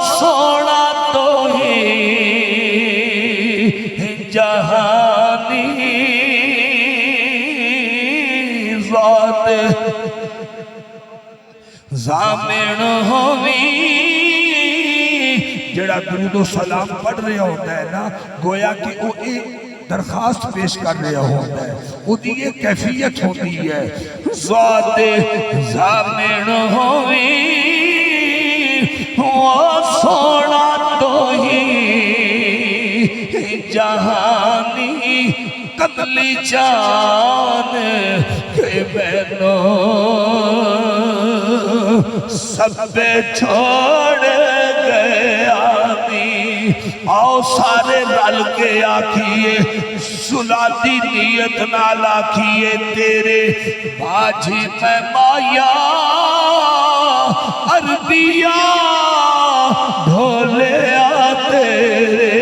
سونا تو ہی جہانی ذات زامن ہوئی جڑا درود و سلام پڑھ رہا ہوتا ہے نا گویا کہ وہ ایک درخواست پیش کر رہا ہوتا ہے وہ دی یہ کیفیت ہوتی ہے ذات زامن ہوئی وہ سونا تو ہی جہانی قتلی جان کے بینوں سب پہ چھوڑ گیا دی آؤ سارے رل کے آکھیے سلاتی نیت نال آکھیے تیرے باجی میں مایا عربیہ ڈھولیا تیرے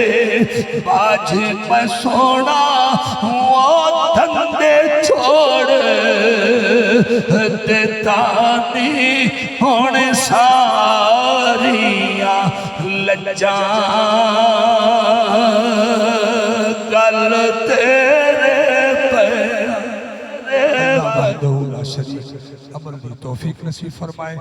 باجی میں سونا وہ دھندے چھوڑ دیتا نہیں ہونے ساریاں لجان گل تیرے پیارے اللہ وحدہ لا شریک عمل دی توفیق نصیب فرمائے